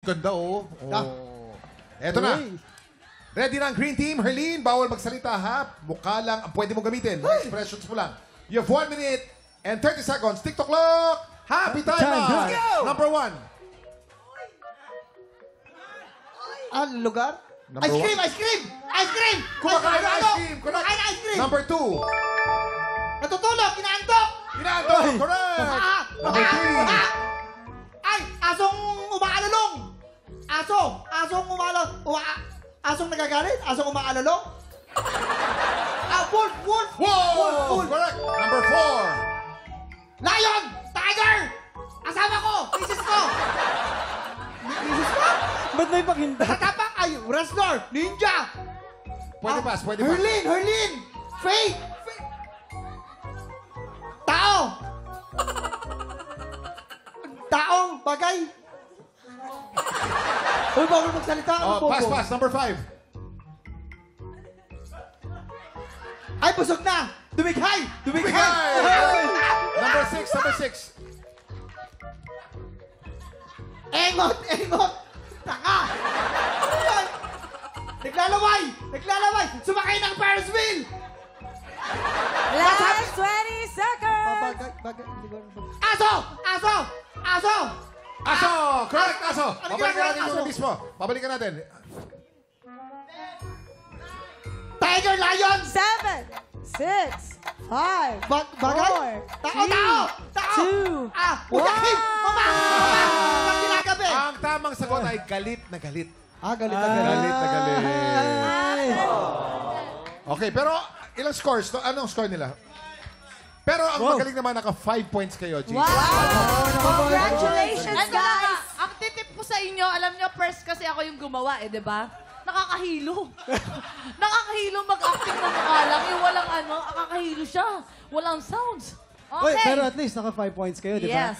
Ganda, oh. Oh. Eto na. Ready na ang green team. Herlene, bawal magsalita, ha? Mukha lang ang pwede mong gamitin. Mga expressions mo lang. You have 1 minute and 30 seconds. TikTok clock. Happy time. Let's go! Number 1. Lugar? Number Ice one. cream! Ice cream! Ice cream! Kumakain ng ice Ano? cream. Correct. Kumakain ng ice cream! Number 2. Natutulog! Kinaantok! Inaanto. Correct. Number 3. Ay! Asong umaalulong! Asong asong nagagalit? Asong umaalulong? Wolf! Wolf! Whoa! Wolf! Correct. Number 4. Lion! Tiger! Asawa ko! Misis ko! Misis ko? Ba't may pakinda? Nakatapak! Ay! Wrestler! Ninja! Pwede pass. Pwede pass. Herlene! Faith! Tao! Taong bagay! Uy, bawal magsalita. Ang Oh, pass, bobo. pass. Number 5. Ay, busog na! Dumighay! Dumighay! Dumighay! Number 6. Number 6. Engot! Engot! Taka! Ay! Naglalaway! Naglalaway! Sumakay ng Ferris wheel! Last 20 seconds! Bagay, bagay. Aso! Aso! Aso! Aso! Correct, aso! Ano Babalikan ginagawa natin ng yung aso? mismo. Babalikan natin. Tiger, lion! 7, 6, 5, Bagay? Tao, tao! Tao! Two, Uyakin! Mama! Mama! Pag kinagabi! Ang tamang sagot ay galit na galit. Galit na galit. Galit na galit. Ay. Okay, pero ilang scores? No? Anong score nila? Pero ang magaling naman, naka 5 points kayo, G. Wow! Congratulations, Ano guys! na, ang titip ko sa inyo, alam nyo, first kasi ako yung gumawa, di ba? Nakakahilo. Nakakahilo mag-acting ng mukha lang. Yung walang nakakahilo siya. Walang sounds. Uy, Okay. pero at least naka 5 points kayo, di ba? Yes.